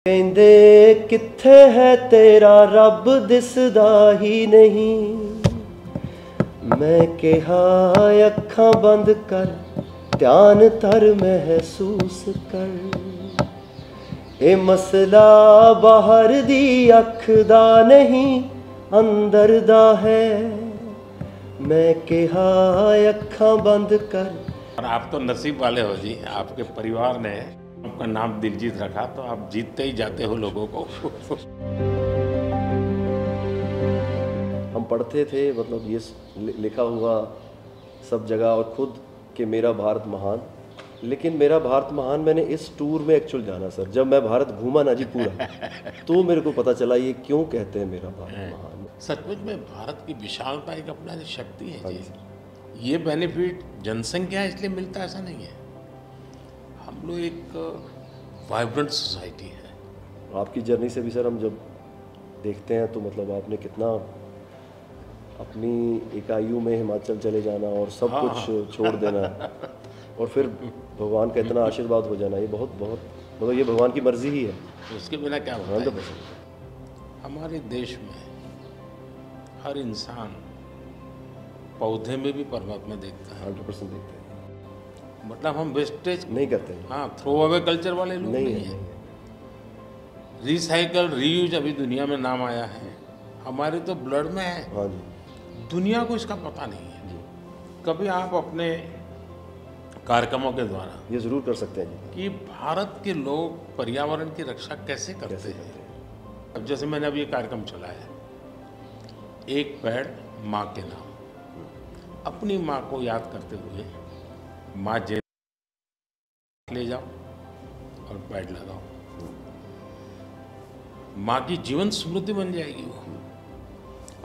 ਕਹਿੰਦੇ ਕਿੱਥੇ ਹੈ ਤੇਰਾ ਰੱਬ ਦਿਸਦਾ ਹੀ ਨਹੀਂ। ਮੈਂ ਕਿਹਾ ਅੱਖਾਂ ਬੰਦ ਕਰ ਧਿਆਨ ਧਰ ਮਹਿਸੂਸ ਕਰ। ਇਹ ਮਸਲਾ ਬਾਹਰ ਦੀ ਅੱਖ ਦਾ ਨਹੀਂ ਅੰਦਰ ਦਾ ਹੈ। मैं कहा अखा बंद कर। और आप तो नसीब वाले हो जी, आपके परिवार ने आपका नाम दिलजीत रखा तो आप जीतते ही जाते हो लोगों को। हम पढ़ते थे मतलब ये लिखा हुआ सब जगह और खुद कि मेरा भारत महान, लेकिन मेरा भारत महान मैंने इस टूर में एक्चुअल जाना सर। जब मैं भारत घूमा ना जी पूरा तो मेरे को पता चला ये क्यों कहते हैं मेरा भारत महान। सचमुच में भारत की विशालता एक अपना शक्ति है जी। ये बेनिफिट जनसंख्या इसलिए मिलता है ऐसा नहीं है, हम लोग एक वाइब्रेंट सोसाइटी है। आपकी जर्नी से भी सर हम जब देखते हैं तो मतलब आपने कितना अपनी इकाइयों में हिमाचल चले जाना और सब कुछ छोड़ देना और फिर भगवान का इतना आशीर्वाद हो जाना, ये बहुत बहुत मतलब ये भगवान की मर्जी ही है। उसके बिना क्या होता है। हमारे देश में हर इंसान पौधे में भी परमात्मा देखता है। 100% देखते हैं। मतलब हम वेस्टेज नहीं करते हैं। हाँ, थ्रो अवे कल्चर वाले लोग नहीं है। रिसाइकल रीयूज अभी दुनिया में नाम आया है, हमारे तो ब्लड में है। हाँ जी। दुनिया को इसका पता नहीं है जी। कभी आप अपने कार्यक्रमों के द्वारा ये जरूर कर सकते हैं जी कि भारत के लोग पर्यावरण की रक्षा कैसे करते हैं। अब जैसे मैंने अभी ये कार्यक्रम चलाया, एक पेड़ माँ के नाम, अपनी माँ को याद करते हुए माँ जेल ले जाओ और पेड़ लगाओ, माँ की जीवन स्मृति बन जाएगी वो।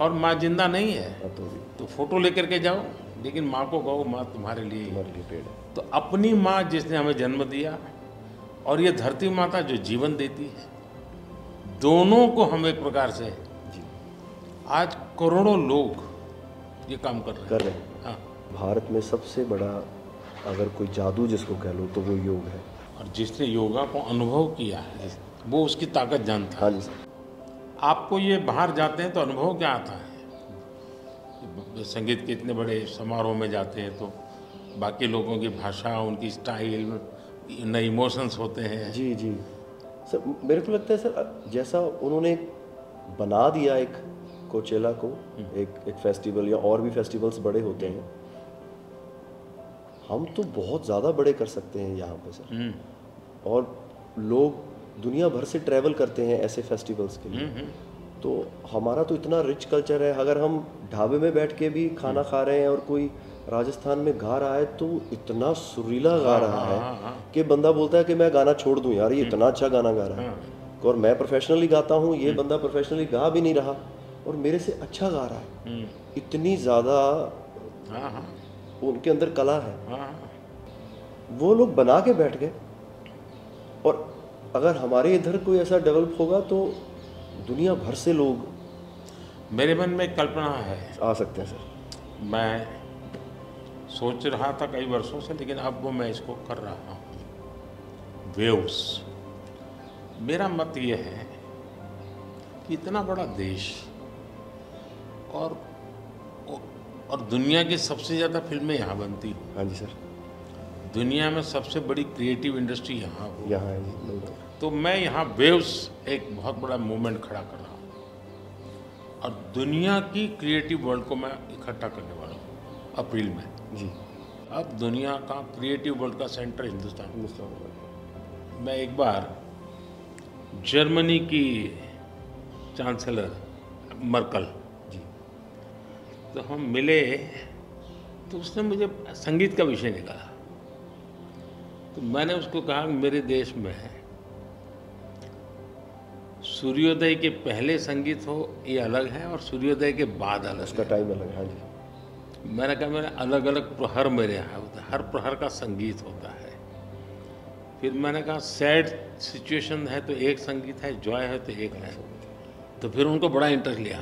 और माँ जिंदा नहीं है तो फोटो लेकर के जाओ, लेकिन माँ को कहो माँ तुम्हारे लिए पेड़ है। तो अपनी माँ जिसने हमें जन्म दिया और ये धरती माता जो जीवन देती है, दोनों को हम एक प्रकार से आज करोड़ों लोग ये काम कर रहे हैं। हाँ। भारत में सबसे बड़ा अगर कोई जादू जिसको कह लो तो वो योग है। और जिसने योगा को अनुभव किया है वो उसकी ताकत जानता है। हाँ जी सर। आपको ये बाहर जाते हैं तो अनुभव क्या आता है, संगीत के इतने बड़े समारोह में जाते हैं तो बाकी लोगों की भाषा, उनकी स्टाइल, नए इमोशंस होते हैं। जी जी सर, मेरे को लगता है सर जैसा उन्होंने बना दिया एक कोचेला को एक फेस्टिवल या और भी फेस्टिवल्स बड़े होते हैं, हम तो बहुत ज़्यादा बड़े कर सकते हैं यहाँ पे सर। और लोग दुनिया भर से ट्रैवल करते हैं ऐसे फेस्टिवल्स के लिए। तो हमारा तो इतना रिच कल्चर है, अगर हम ढाबे में बैठ के भी खाना खा रहे हैं और कोई राजस्थान में गा रहा है तो इतना सुरीला गा रहा है कि बंदा बोलता है कि मैं गाना छोड़ दूं यार, ये इतना अच्छा गाना गा रहा है। और मैं प्रोफेशनली गाता हूँ, ये बंदा प्रोफेशनली गा भी नहीं रहा और मेरे से अच्छा गा रहा है। इतनी ज़्यादा उनके अंदर कला है। वो लोग बना के बैठ गए और अगर हमारे इधर कोई ऐसा डेवलप होगा तो दुनिया भर से लोग, मेरे मन में कल्पना है, आ सकते हैं सर। मैं सोच रहा था कई वर्षों से, लेकिन अब वो मैं इसको कर रहा हूँ। वेव्स, मेरा मत ये है कि इतना बड़ा देश और दुनिया की सबसे ज़्यादा फिल्में यहाँ बनती हैं। हाँ जी सर। दुनिया में सबसे बड़ी क्रिएटिव इंडस्ट्री यहाँ है जी। तो मैं यहाँ वेव्स एक बहुत बड़ा मूवमेंट खड़ा कर रहा हूँ और दुनिया की क्रिएटिव वर्ल्ड को मैं इकट्ठा करने वाला हूँ अप्रैल में जी। अब दुनिया का क्रिएटिव वर्ल्ड का सेंटर हिंदुस्तान। मैं एक बार जर्मनी की चांसलर मर्कल जी, तो हम मिले तो उसने मुझे संगीत का विषय निकाला। तो मैंने उसको कहा मेरे देश में सूर्योदय के पहले संगीत हो ये अलग है और सूर्योदय के बाद अलग, उसका टाइम अलग है। हाँ जी। मैंने कहा मेरे अलग अलग प्रहर मेरे यहाँ होता है, हर प्रहर का संगीत होता है। फिर मैंने कहा सैड सिचुएशन है तो एक संगीत है, जॉय है तो एक है। तो फिर उनको बड़ा इंटरेस्ट लिया।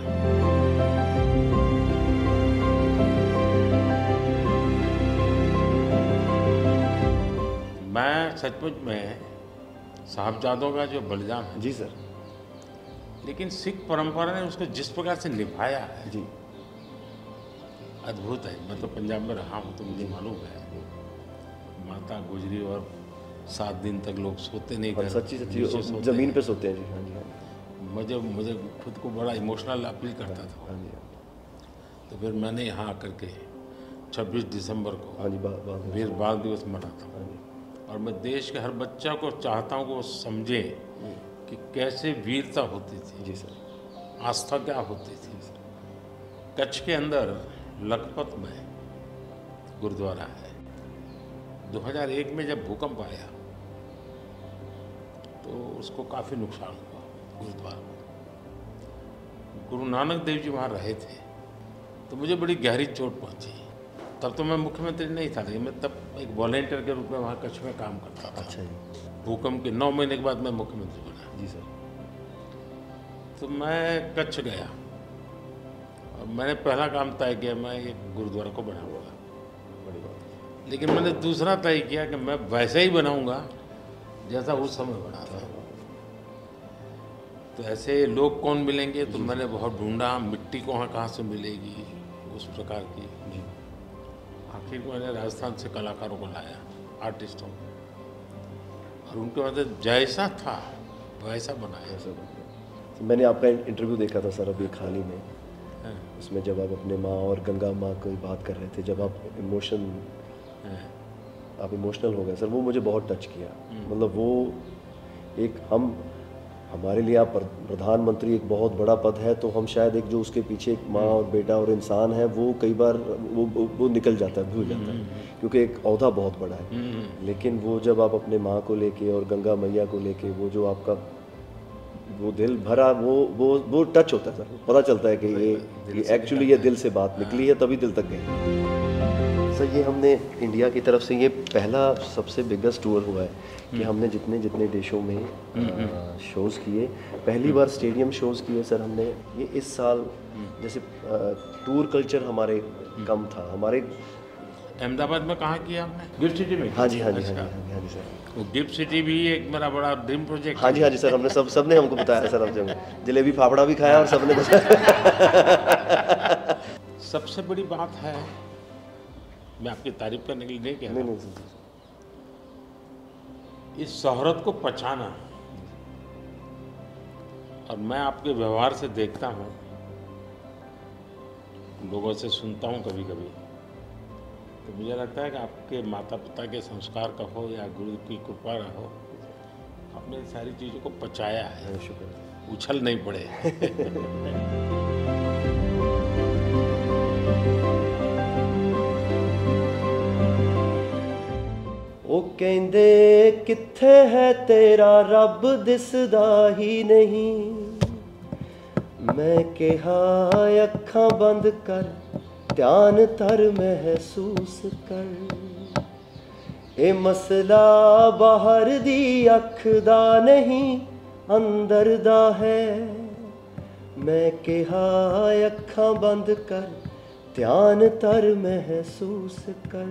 मैं सचमुच में साहबजादों का जो बलिदान है, जी सर। लेकिन सिख परंपरा ने उसको जिस प्रकार से निभाया है, जी अद्भुत है। मैं तो पंजाब में रहा हूँ तो मुझे मालूम है, माता गुजरी और 7 दिन तक लोग सोते नहीं, और घर सच्ची नीचे सच्ची सोते ज़मीन हैं। पे सोते हैं जी। हाँ जी, हाँ जी, मुझे खुद को बड़ा इमोशनल अपील करता था। हाँ जी, तो फिर मैंने यहाँ आकर के 26 दिसंबर को हाँ जी, बात वीर बाल दिवस मना था। हाँ जी, और मैं देश के हर बच्चा को चाहता हूँ कि वो समझे कि कैसे वीरता होती थी, जी सर। आस्था क्या होती थी। कच्छ के अंदर लखपत में गुरुद्वारा है। 2001 में जब भूकंप आया तो उसको काफ़ी नुकसान हुआ गुरुद्वारा को। गुरु नानक देव जी वहाँ रहे थे, तो मुझे बड़ी गहरी चोट पहुँची। तब तो मैं मुख्यमंत्री नहीं था, लेकिन मैं तब एक वॉलेंटियर के रूप में वहाँ कच्छ में काम करता था। अच्छा जी। भूकंप के 9 महीने के बाद मैं मुख्यमंत्री बना। जी सर। तो मैं कच्छ गया और मैंने पहला काम तय किया, मैं एक गुरुद्वारा को बनाऊंगा। बड़ी बात। लेकिन मैंने दूसरा तय किया कि मैं वैसे ही बनाऊंगा जैसा उस समय बना था। तो ऐसे लोग कौन मिलेंगे, तो मैंने बहुत ढूंढा, मिट्टी कहाँ से मिलेगी उस प्रकार की। जी। आखिर में मैंने राजस्थान से कलाकारों को लाया, आर्टिस्टों को, और उनके मदद जैसा था वैसा बनाया। ऐसा तो मैंने आपका इंटरव्यू देखा था सर अभी हाल ही में, हाँ, उसमें जब आप अपने माँ और गंगा माँ की बात कर रहे थे, जब आप इमोशनल हो गए सर, वो मुझे बहुत टच किया। मतलब वो एक हमारे लिए आप प्रधानमंत्री एक बहुत बड़ा पद है, तो हम शायद एक जो उसके पीछे एक माँ और बेटा और इंसान है, वो कई बार वो निकल जाता है, भूल जाता है, क्योंकि एक ओहदा बहुत बड़ा है। लेकिन वो जब आप अपने माँ को लेके और गंगा मैया को लेके, वो जो आपका वो दिल भरा, वो टच होता है सर। पता चलता है कि ये एक्चुअली ये दिल से बात निकली है, तभी दिल तक गई। सर ये हमने इंडिया की तरफ से ये पहला सबसे बिगेस्ट टूर हुआ है कि हमने जितने देशों में शोज़ किए, पहली बार स्टेडियम शोज़ किए सर हमने। ये इस साल जैसे टूर कल्चर हमारे कम था हमारे। अहमदाबाद में कहाँ किया हमने? गिफ्ट सिटी में। हाँ जी, हाँ जी, अच्छा। हाँ जी, हाँ जी सर। वो गिफ्ट सिटी भी एक मेरा बड़ा ड्रीम प्रोजेक्ट। हाँ जी, हाँ जी सर, हमने सबने हमको बताया सर, हमसे जलेबी फाफड़ा भी खाया और सबने बताया। सबसे बड़ी बात है, मैं आपकी तारीफ करने के लिए नहीं कह रहा, नहीं सर, इस शोहरत को पहचाना। और मैं आपके व्यवहार से देखता हूँ, लोगों से सुनता हूँ कभी कभी, तो मुझे लगता है कि आपके माता पिता के संस्कार का हो या गुरु की कृपा का हो, आपने इन सारी चीज़ों को पचाया है, शुक्र। उछल नहीं पड़े। ਉਹ ਕਹਿੰਦੇ ਕਿੱਥੇ ਹੈ ਤੇਰਾ ਰੱਬ ਦਿਸਦਾ ਹੀ ਨਹੀਂ। ਮੈਂ ਕਿਹਾ ਅੱਖਾਂ ਬੰਦ ਕਰ, ਧਿਆਨ ਧਰ ਮਹਿਸੂਸ ਕਰ। ਇਹ ਮਸਲਾ ਬਾਹਰ ਦੀ ਅੱਖ ਦਾ ਨਹੀਂ, ਅੰਦਰ ਦਾ ਹੈ। ਮੈਂ ਕਿਹਾ ਅੱਖਾਂ ਬੰਦ ਕਰ, ਧਿਆਨ ਧਰ ਮਹਿਸੂਸ ਕਰ।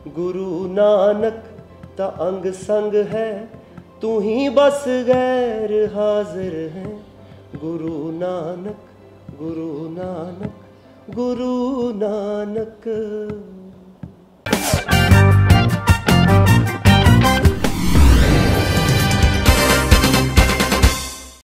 गुरु नानक ता अंग संग है, तू ही बस गैर हाजिर है। गुरु नानक, गुरु नानक, गुरु नानक।